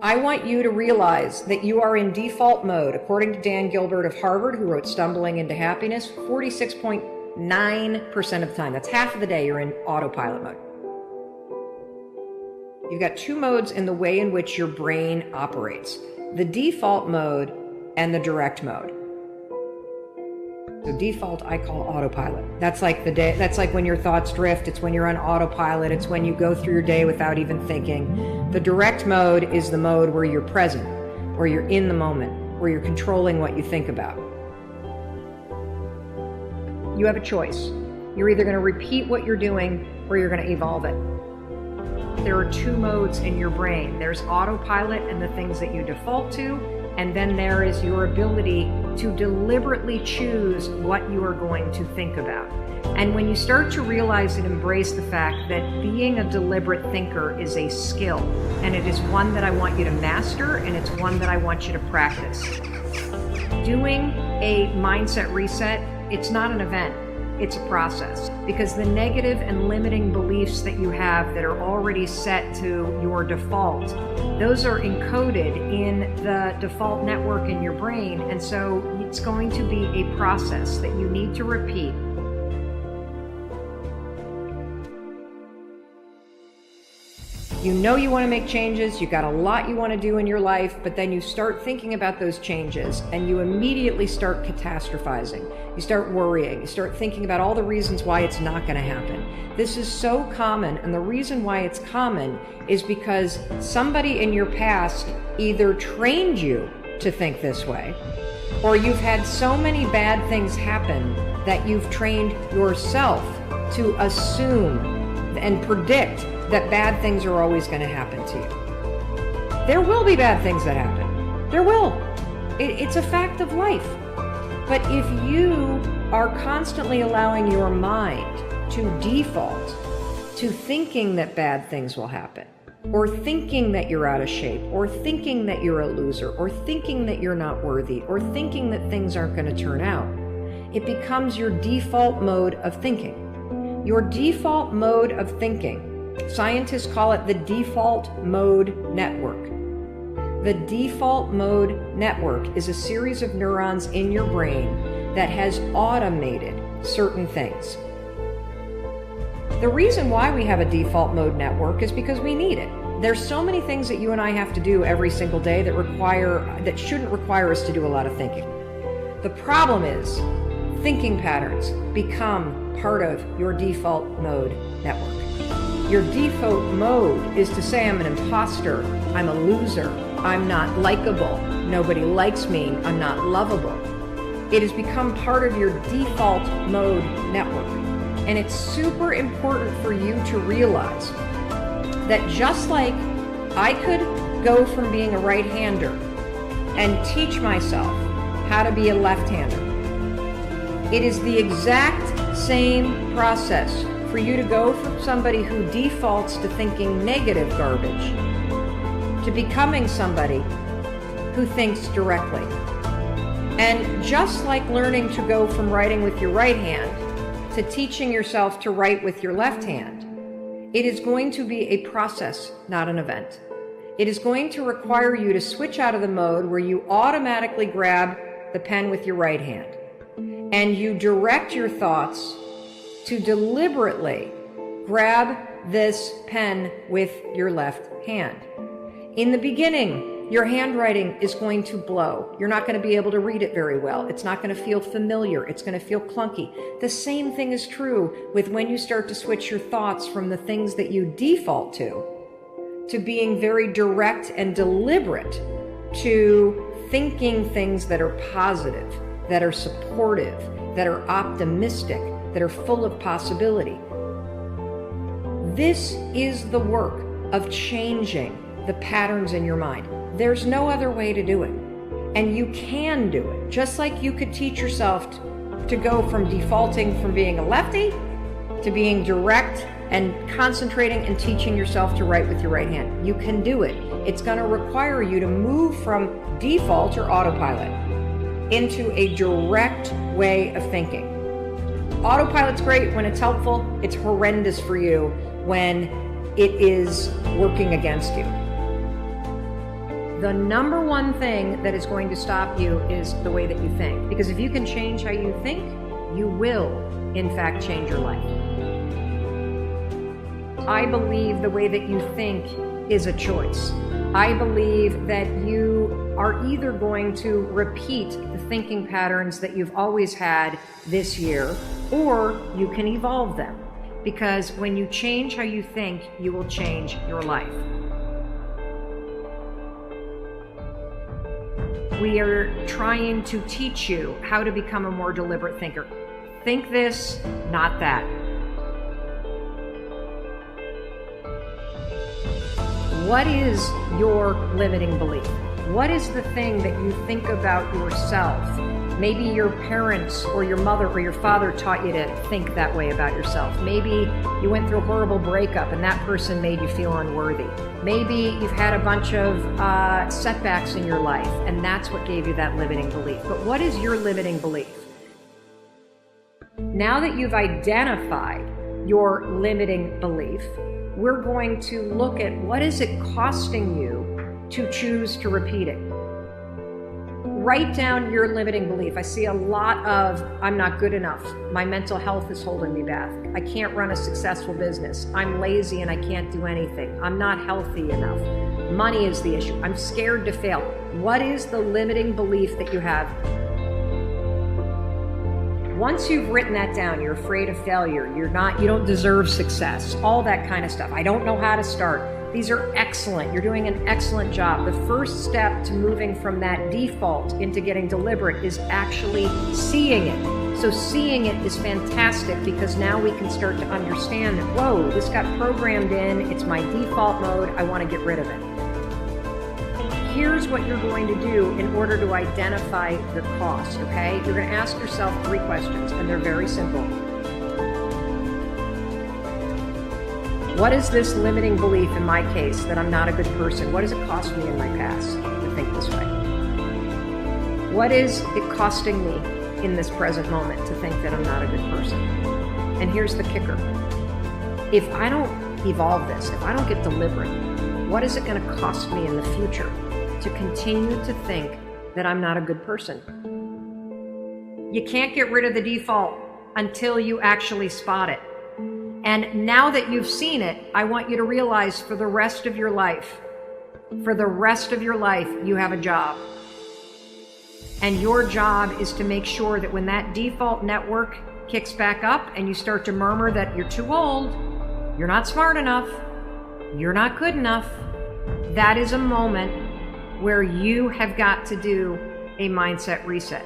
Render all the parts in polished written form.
I want you to realize that you are in default mode. According to Dan Gilbert of Harvard, who wrote Stumbling into Happiness, 46.9% of the time, that's half of the day, you're in autopilot mode. You've got two modes in the way in which your brain operates: the default mode and the direct mode. So default, I call autopilot. That's like the day, that's like when your thoughts drift. It's when you're on autopilot. It's when you go through your day without even thinking. The direct mode is the mode where you're present, where you're in the moment, where you're controlling what you think about. You have a choice. You're either going to repeat what you're doing or you're going to evolve it. There are two modes in your brain. There's autopilot and the things that you default to, and then there is your ability to deliberately choose what you are going to think about. And when you start to realize and embrace the fact that being a deliberate thinker is a skill, and it is one that I want you to master, and it's one that I want you to practice. Doing a mindset reset, it's not an event. It's a process, because the negative and limiting beliefs that you have that are already set to your default, those are encoded in the default network in your brain. And so it's going to be a process that you need to repeat. You know you want to make changes, you got a lot you want to do in your life, but then you start thinking about those changes and you immediately start catastrophizing. You start worrying, you start thinking about all the reasons why it's not going to happen. This is so common, and the reason why it's common is because somebody in your past either trained you to think this way, or you've had so many bad things happen that you've trained yourself to assume and predict that bad things are always going to happen to you. There will be bad things that happen. There will. It's a fact of life. But if you are constantly allowing your mind to default to thinking that bad things will happen, or thinking that you're out of shape, or thinking that you're a loser, or thinking that you're not worthy, or thinking that things aren't going to turn out, it becomes your default mode of thinking. Your default mode of thinking, scientists call it the default mode network. The default mode network is a series of neurons in your brain that has automated certain things. The reason why we have a default mode network is because we need it. There's so many things that you and I have to do every single day that shouldn't require us to do a lot of thinking. The problem is thinking patterns become part of your default mode network. Your default mode is to say, I'm an imposter, I'm a loser, I'm not likable, nobody likes me, I'm not lovable. It has become part of your default mode network. And it's super important for you to realize that just like I could go from being a right-hander and teach myself how to be a left-hander, it is the exact same process for you to go from somebody who defaults to thinking negative garbage to becoming somebody who thinks directly. And just like learning to go from writing with your right hand to teaching yourself to write with your left hand, it is going to be a process, not an event. It is going to require you to switch out of the mode where you automatically grab the pen with your right hand and you direct your thoughts to deliberately grab this pen with your left hand. In the beginning, your handwriting is going to blow. You're not going to be able to read it very well. It's not going to feel familiar. It's going to feel clunky. The same thing is true with when you start to switch your thoughts from the things that you default to being very direct and deliberate, to thinking things that are positive, that are supportive, that are optimistic, that are full of possibility. This is the work of changing the patterns in your mind. There's no other way to do it. And you can do it. Just like you could teach yourself to go from defaulting from being a lefty to being direct and concentrating and teaching yourself to write with your right hand. You can do it. It's going to require you to move from default or autopilot into a direct way of thinking. Autopilot's great when it's helpful. It's horrendous for you when it is working against you. The number one thing that is going to stop you is the way that you think. Because if you can change how you think, you will, in fact, change your life. I believe the way that you think is a choice. I believe that you are either going to repeat the thinking patterns that you've always had this year, or you can evolve them. Because when you change how you think, you will change your life. We are trying to teach you how to become a more deliberate thinker. Think this, not that. What is your limiting belief? What is the thing that you think about yourself? Maybe your parents or your mother or your father taught you to think that way about yourself. Maybe you went through a horrible breakup and that person made you feel unworthy. Maybe you've had a bunch of setbacks in your life and that's what gave you that limiting belief. But what is your limiting belief? Now that you've identified your limiting belief, we're going to look at what is it costing you to choose to repeat it. Write down your limiting belief. I see a lot of, I'm not good enough. My mental health is holding me back. I can't run a successful business. I'm lazy and I can't do anything. I'm not healthy enough. Money is the issue. I'm scared to fail. What is the limiting belief that you have? Once you've written that down, you're afraid of failure. You don't deserve success. All that kind of stuff. I don't know how to start. These are excellent. You're doing an excellent job. The first step to moving from that default into getting deliberate is actually seeing it. So seeing it is fantastic because now we can start to understand that, whoa, this got programmed in. It's my default mode. I want to get rid of it. Here's what you're going to do in order to identify the cost, okay? You're going to ask yourself 3 questions, and they're very simple. What is this limiting belief in my case that I'm not a good person? What does it cost me in my past to think this way? What is it costing me in this present moment to think that I'm not a good person? And here's the kicker. If I don't evolve this, if I don't get deliberate, what is it going to cost me in the future to continue to think that I'm not a good person? You can't get rid of the default until you actually spot it. And now that you've seen it, I want you to realize for the rest of your life, you have a job. And your job is to make sure that when that default network kicks back up and you start to murmur that you're too old, you're not smart enough, you're not good enough, that is a moment where you have got to do a mindset reset.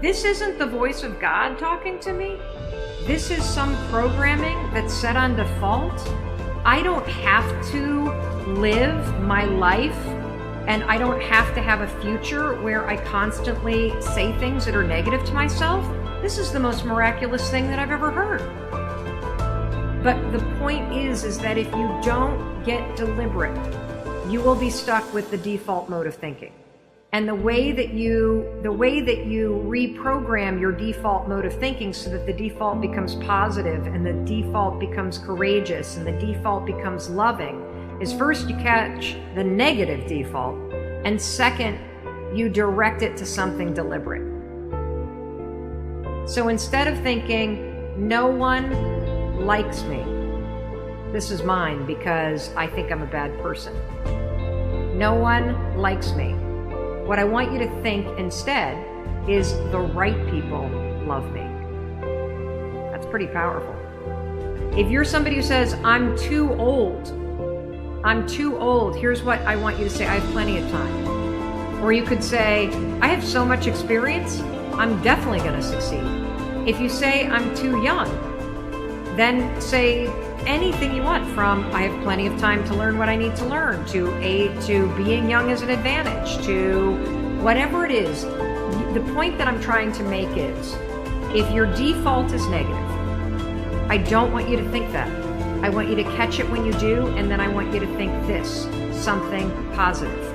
This isn't the voice of God talking to me. This is some programming that's set on default. I don't have to live my life and I don't have to have a future where I constantly say things that are negative to myself. This is the most miraculous thing that I've ever heard. But the point is that if you don't get deliberate, you will be stuck with the default mode of thinking. And the way that you reprogram your default mode of thinking so that the default becomes positive and the default becomes courageous and the default becomes loving is first you catch the negative default, and second, you direct it to something deliberate. So instead of thinking, no one likes me, this is mine because I think I'm a bad person. No one likes me. What I want you to think instead is the right people love me. That's pretty powerful. If you're somebody who says, I'm too old, here's what I want you to say, I have plenty of time. Or you could say, I have so much experience, I'm definitely going to succeed. If you say, I'm too young, then say anything you want, from I have plenty of time to learn what I need to learn, to being young is an advantage, to whatever it is. The point that I'm trying to make is, if your default is negative, I don't want you to think that. I want you to catch it when you do, and then I want you to think this, something positive.